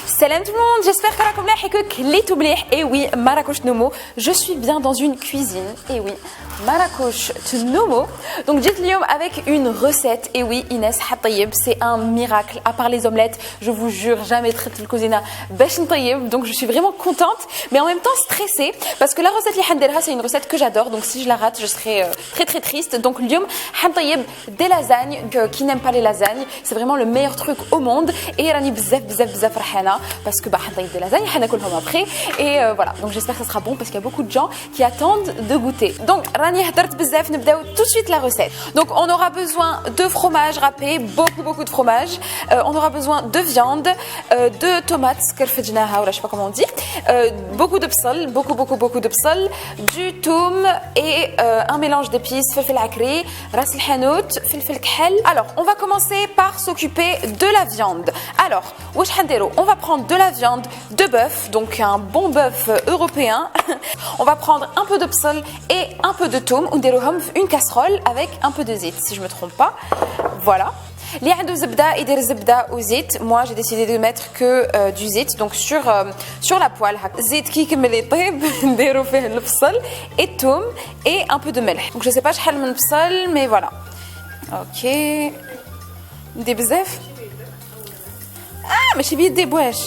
Salam tout le monde, j'espère que راكم لايح que كليتو مليح. Et oui, Marrakech Nomo, je suis bien dans une cuisine. Et oui, Marrakech Nomo. Donc جيت اليوم avec une recette. Et oui, Inès Hattayeb, c'est un miracle. À part les omelettes, je vous jure, jamais traite le cuisine باش نطيب. Donc je suis vraiment contente, mais en même temps stressée parce que la recette اللي حنديرها c'est une recette que j'adore. Donc si je la rate, je serai très triste. Donc اليوم حنطيب des lasagnes. Qui n'aime pas les lasagnes, c'est vraiment le meilleur truc au monde. Et راني بزاف فرحانه parce que حنطيب des lasagnes حناكلهم après. Et voilà, donc j'espère que ça sera bon parce qu'il y a beaucoup de gens qui attendent de goûter. Donc راني هدرت بزاف, نبداو tout de suite la recette. Donc on aura besoin de fromage râpé, beaucoup de fromage. On aura besoin de viande, de tomates كرفجناها ولا je sais pas comment on dit, beaucoup de bsal, beaucoup de bsal, du toum et un mélange d'épices, فلفل عكري, راس الحانوت, فلفل كحل. Alors, on va commencer par s'occuper de la viande. Alors, واش حنديرو? On va prendre de la viande de bœuf, donc un bon bœuf européen. On va prendre un peu de bsal et un peu de toum ونديروهم في une casserole avec un peu de zit, si je me trompe pas. Voilà. اللي عنده زبده يدير زبده وزيت. Moi j'ai décidé de mettre que du zit, donc sur la poêle هكا. زيت كي يكمل يطيب نديرو فيه البصل et الثوم et un peu de ملح. Donc je sais pas شحال من البصل, mais voilà. OK. ندير بزاف. ماشي بيدي بواش.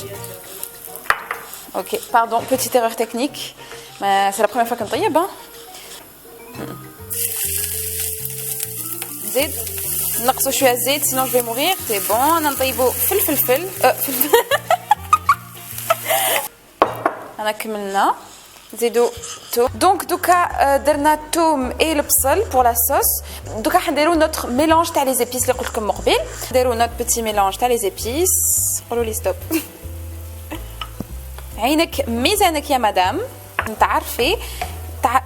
OK, pardon, petite erreur technique. Mais c'est la première fois que نطيب. زيت نقصوا شويه الزيت sinon je vais mourir. C'est bon. انا نطيبوا فلفل انا كملنا. نزيدوا توم. دونك دوكا درنا الثوم اي البصل pour la sauce. دوكا حنديروا notre mélange تاع les épices اللي قلت لكم من قبل. نديروا notre petit mélange تاع les épices. قولوا لي ستوب. عينك ميزانك يا مدام. انت عارفي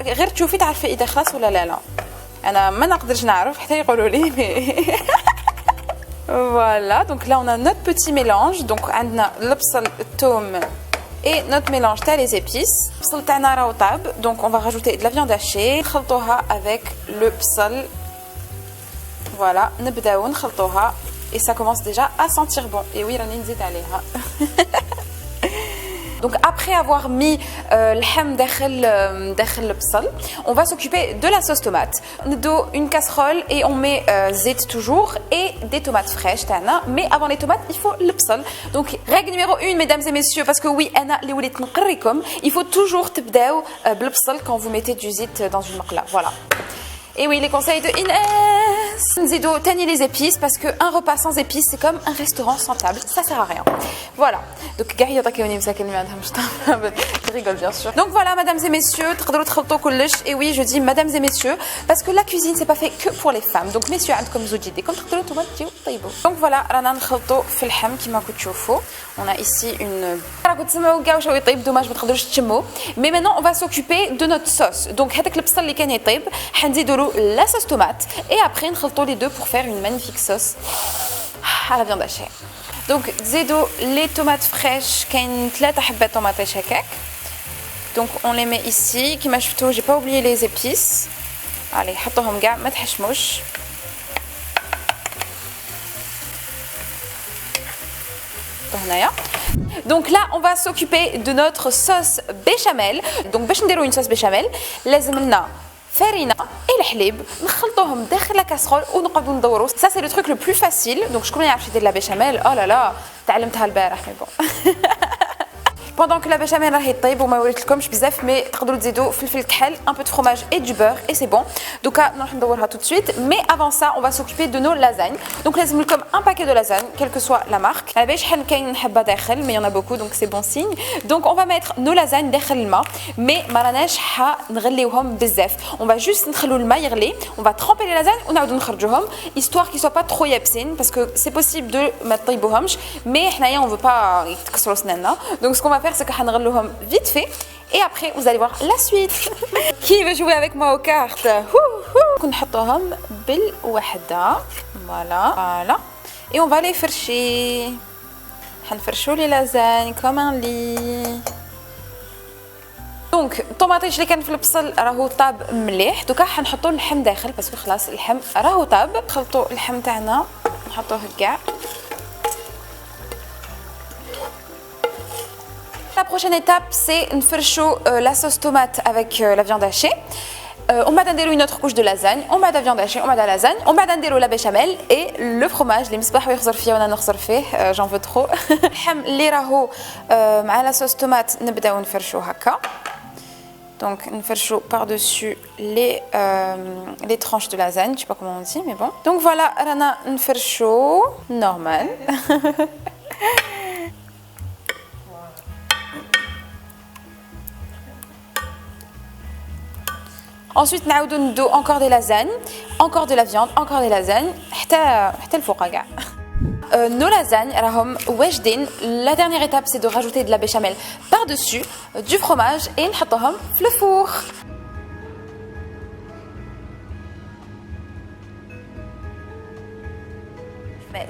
غير تشوفي تعرفي اذا خلاص ولا لا. انا ما نقدرش نعرف حتى يقولوا لي. Voilà, donc là on a notre petit mélange. Donc عندنا البصل الثوم et notre mélange تاع les épices. البصل تاعنا راهو طاب, donc on va rajouter de la viande hachée. نخلطوها avec le بصل. Voilà, نبداو نخلطوها et ça commence déjà à sentir bon. Et oui, راني نزيد عليها. Donc après avoir mis الحم داخل البصل, on va s'occuper de la sauce tomate. ندو une casserole et on met zit toujours et des tomates fraîches تاعنا. Mais avant les tomates, il faut le bsal. Donc règle numéro 1, mesdames et messieurs, parce que oui, انا اللي وليت نقريكم, il faut toujours تبداو بالبصل quand vous mettez du zit dans une مقله. Voilà. Et oui, les conseils de Inès. Nzido, teignez les épices parce qu'un repas sans épices, c'est comme un restaurant sans table. Ça sert à rien. Voilà. Donc, je rigole bien sûr. Donc voilà, mesdames et messieurs. Et oui, je dis mesdames et messieurs parce que la cuisine, c'est pas fait que pour les femmes. Donc, messieurs, comme زوجي comme donc voilà, رانا نخلطوا في اللحم كما كتشوفوا. On a ici une. Dommage, mais maintenant, on va s'occuper de notre sauce. Donc, هذاك البصل اللي كان يطيب حنزيدوا la sauce tomate et après نخلطوا les deux pour faire une magnifique sauce à la viande hachée. Donc زيدوا les tomates fraîches, كاين 3 حبات طوماطيش هكاك. Donc on les met ici. كما شفتوا, j'ai pas oublié les épices. Allez, حطوهم كاع ما تحشموش. هنايا. Donc là, on va s'occuper de notre sauce béchamel. Donc باش نديروا une sauce béchamel, لازم لنا farine et الحليب نخلطوهم داخل la casserole ونقعدوا ندوروا. Ça c'est le truc le plus facile. Donc شكون يعرف يدير la béchamel? Oh là là, تعلمتها البارح mais bon. Pendant que la béchamel راهي طيب وما وريتلكمش بزاف, mais تقدروا تزيدوا فلفل كحل, un peu de fromage et du beurre et c'est bon. Donc نروح ندورها tout de suite. Mais avant ça, on va s'occuper de nos lasagnes. Donc لازم لكم un paquet de lasagnes, quelle que soit la marque. على بالي شحال كاين حبه داخل, mais il y en a beaucoup, donc c'est bon signe. Donc on va mettre nos lasagnes داخل الماء, mais ما راناش حنغليوهم بزاف. On va juste نخلوا الماء يغلي. On va tremper les lasagnes ونعاودوا نخرجوهم histoire qu'ils soient pas trop يابسين parce que c'est possible de ما تطيبوهمش, mais حنايا on veut pas يتكسروا سناننا. Donc ce qu'on va faire, c'est que حنغلوهم vite fait et après vous allez voir la suite. Qui veut jouer avec moi aux cartes? نحطوهم بالوحده. Voilà. Et on va les فرشي. حنفرشوا les lasagnes comme un lit. دونك الطوماطيش اللي كان في البصل راهو طاب مليح. دوكا حنحطوا اللحم داخل باسكو خلاص اللحم راهو طاب. نخلطوا اللحم تاعنا نحطوه كاع. la prochaine étape, c'est la sauce tomate avec la viande hachée. On va donner une autre couche de lasagne, on va de la viande hachée, on va de la lasagne, on va donner la béchamel et le fromage. Les misbah يخزر فيه وانا نخزر فيه, j'en veux trop. اللحم اللي راهو مع la sauce tomate نبداو نفرشو هكا. Donc نفرشو par-dessus les tranches de lasagne, je sais pas comment on dit mais bon. Donc voilà, رانا نفرشو normal. Ensuite, nous encore des lasagnes, encore de la viande, encore des lasagnes, حتى الفوق كاع. Nos lasagnes, la dernière étape c'est de rajouter de la béchamel par-dessus, du fromage et نحطهم في le four.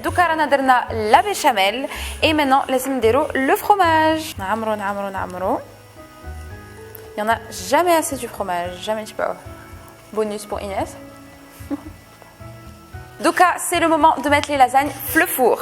دوكا رانا درنا la béchamel et maintenant لازم نديرو le fromage. نعمرو. Il n'y en a jamais assez du fromage, jamais tu peux. Bonus pour Inès. Donc c'est le moment de mettre les lasagnes le four.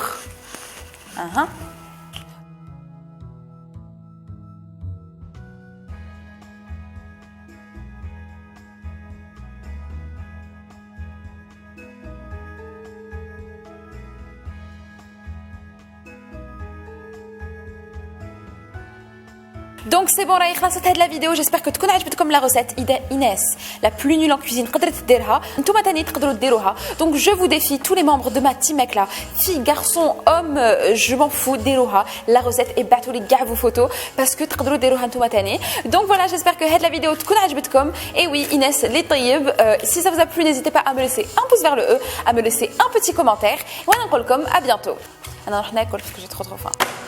Donc c'est bon, راهي خلصت هاد la vidéo. J'espère que تكون عجبتكم la recette. Inès, la plus nulle en cuisine, قدرت تديرها. نتوما تاني تقدروا ديروها. Donc je vous défie tous les membres de ma team mec là, filles, garçons, hommes, je m'en fous, ديروها. La recette et بعتوا لي كاع vos photos parce que تقدروا ديروها نتوما تاني. Donc voilà, j'espère que هاد la vidéo تكون عجبتكم. Et oui, Inès, les طيب, si ça vous a plu, n'hésitez pas à me laisser un pouce vers le E, à me laisser un petit commentaire. وانا نقول لكم à bientôt. انا نروح ناكل parce que j'ai trop faim.